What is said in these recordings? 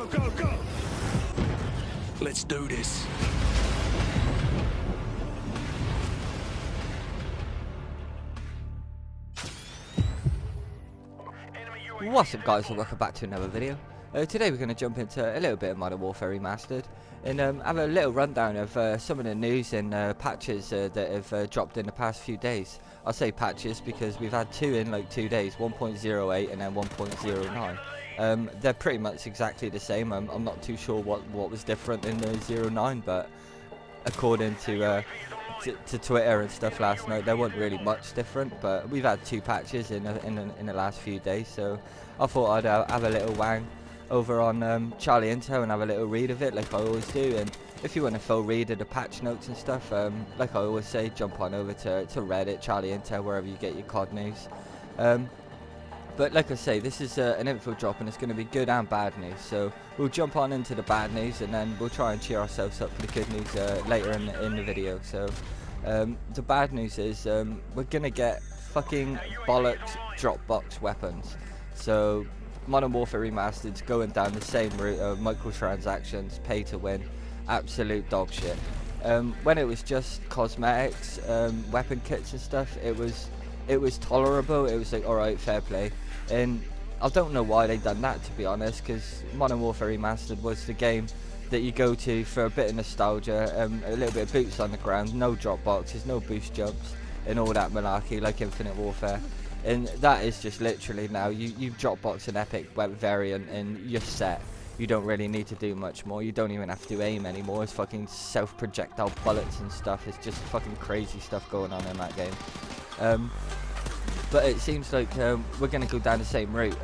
go, go! Let's do this. What's up guys, and welcome back to another video. Today we're going to jump into a little bit of Modern Warfare Remastered and have a little rundown of some of the news and patches that have dropped in the past few days. I'll say patches because we've had two in like 2 days, 1.08 and then 1.09. They're pretty much exactly the same. I'm not too sure what was different in the 09, but according to Twitter and stuff last night, there wasn't really much different, but we've had two patches in the last few days, so I thought I'd have a little wang over on Charlie Intel and have a little read of it like I always do. And if you want a full read of the patch notes and stuff, like I always say, jump on over to Reddit, Charlie Intel, wherever you get your COD news. But like I say, this is an info drop and it's going to be good and bad news, so we'll jump on into the bad news and then we'll try and cheer ourselves up for the good news later in the video. So the bad news is we're going to get fucking bollocks Dropbox weapons. So Modern Warfare Remastered's going down the same route of microtransactions, pay to win, absolute dog shit. When it was just cosmetics, weapon kits and stuff, it was tolerable. It was like, alright, fair play. And I don't know why they done that, to be honest, because Modern Warfare Remastered was the game that you go to for a bit of nostalgia, a little bit of boots on the ground, no drop boxes, no boost jumps, and all that malarkey like Infinite Warfare. And that is just literally now, you drop box an epic web variant and you're set. You don't really need to do much more. You don't even have to aim anymore. It's fucking self-projectile bullets and stuff. It's just fucking crazy stuff going on in that game. But it seems like we're going to go down the same route.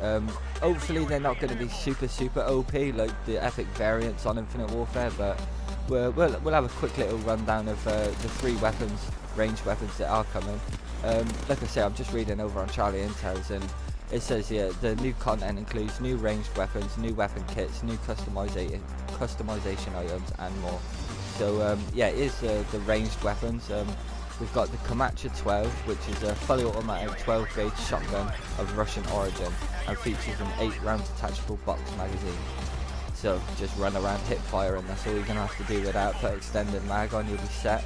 Hopefully they're not going to be super OP like the epic variants on Infinite Warfare, but we'll have a quick little rundown of the 3 weapons, ranged weapons that are coming. Like I say, I'm just reading over on Charlie Intel's, and it says here the new content includes new ranged weapons, new weapon kits, new customization items, and more. So yeah, it is the ranged weapons. We've got the Komatcha 12, which is a fully automatic 12 gauge shotgun of Russian origin and features an 8-round detachable box magazine. So just run around hip fire and that's all you're going to have to do with that. Put extended mag on, you'll be set.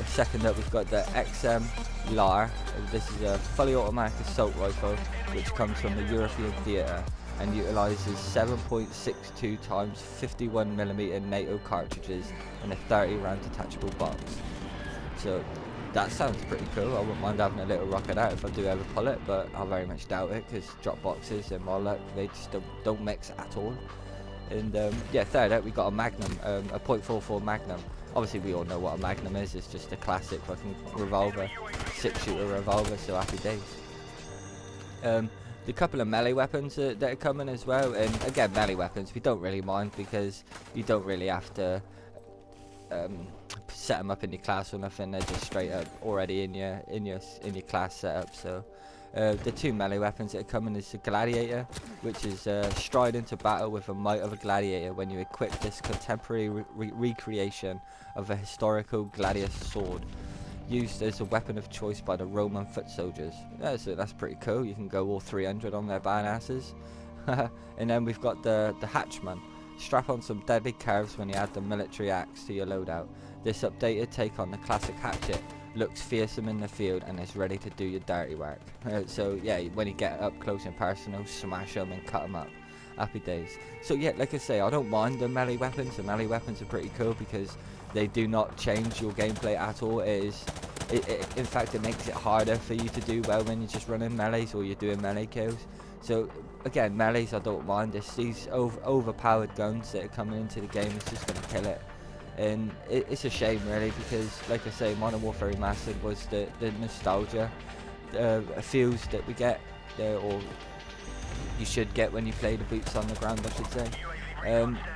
Second up, we've got the XM LAR. This is a fully automatic assault rifle which comes from the European theatre and utilises 7.62 times 51mm NATO cartridges in a 30-round detachable box. So that sounds pretty cool. I wouldn't mind having a little rock at that if I do ever pull it, but I very much doubt it because drop boxes and my luck, they just don't mix at all. And yeah, third up we got a Magnum, a .44 Magnum. Obviously we all know what a Magnum is. It's just a classic fucking revolver, 6-shooter revolver, so happy days. The couple of melee weapons that are coming as well, and again melee weapons we don't really mind because you don't really have to set them up in your class or nothing. They're just straight up already in your class setup. So the 2 melee weapons that are coming is the Gladiator, which is stride into battle with the might of a gladiator when you equip this contemporary recreation of a historical gladius sword used as a weapon of choice by the Roman foot soldiers. So that's pretty cool. You can go all 300 on their badasses. And then we've got the Hatchman. Strap on some deadly curves when you add the military axe to your loadout. This updated take on the classic hatchet looks fearsome in the field and is ready to do your dirty work. So yeah, when you get up close and personal, smash them and cut them up. Happy days. So yeah, like I say, I don't mind the melee weapons. The melee weapons are pretty cool because they do not change your gameplay at all. In fact, it makes it harder for you to do well when you're just running melees or you're doing melee kills. So again, melees I don't mind. It's these overpowered guns that are coming into the game. It's just going to kill it. And it's a shame really because, like I say, Modern Warfare Remastered was the nostalgia feels that we get, or you should get when you play the boots on the ground, I should say.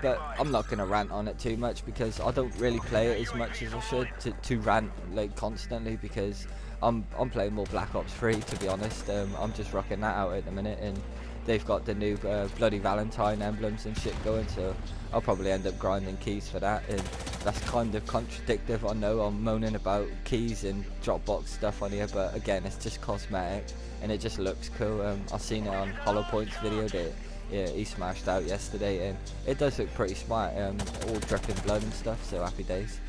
But I'm not going to rant on it too much because I don't really play it as much as I should to rant like constantly, because I'm playing more Black Ops 3 to be honest. I'm just rocking that out at the minute, and they've got the new Bloody Valentine emblems and shit going, so I'll probably end up grinding keys for that. And that's kind of contradictive, I know. I'm moaning about keys and Dropbox stuff on here, but again, it's just cosmetic and it just looks cool. I've seen it on HollowPoint's video that yeah, he smashed out yesterday, and it does look pretty smart. All dripping blood and stuff. So happy days.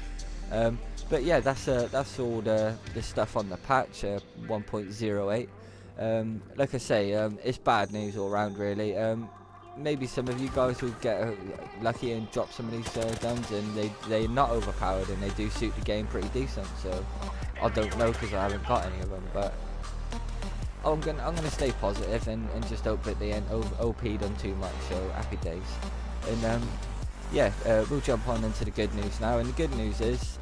But yeah, that's all the stuff on the patch 1.08. Like I say, it's bad news all around really. Maybe some of you guys will get lucky and drop some of these guns, and they're not overpowered and they do suit the game pretty decent. So I don't know because I haven't got any of them, but I'm gonna stay positive and just hope that they ain't OP'd them too much. So happy days. And yeah, we'll jump on into the good news now. And the good news is,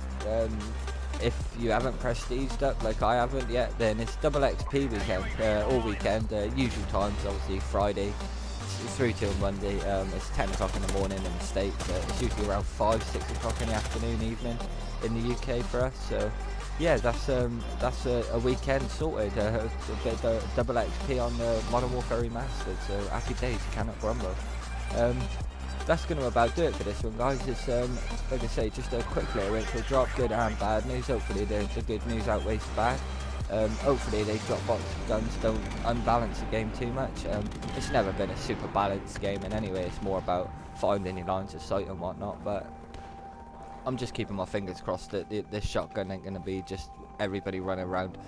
if you haven't prestiged up like I haven't yet, then it's double XP weekend, all weekend. Usual times, obviously Friday through till Monday. It's 10 o'clock in the morning in the States. It's usually around 5, 6 o'clock in the afternoon, evening in the UK for us. So yeah, that's a weekend sorted. A bit of double XP on the Modern Warfare Remastered. So happy days, cannot grumble. That's going to about do it for this one, guys. It's like I say, just a quick little intro drop, good and bad news. Hopefully the good news outweighs the bad. Hopefully they drop box guns don't unbalance the game too much. It's never been a super balanced game in any way. It's more about finding your lines of sight and whatnot, but I'm just keeping my fingers crossed that this shotgun ain't going to be just everybody running around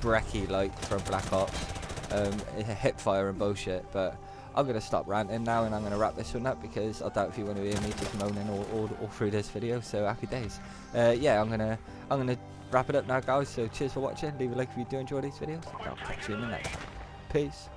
brekkie like from Black Ops, hip fire and bullshit. But I'm going to stop ranting now, and I'm going to wrap this one up because I doubt if you want to hear me just moaning all through this video. So happy days. Yeah, I'm gonna wrap it up now, guys. So cheers for watching. Leave a like if you do enjoy these videos. I'll catch you in the next one. Peace.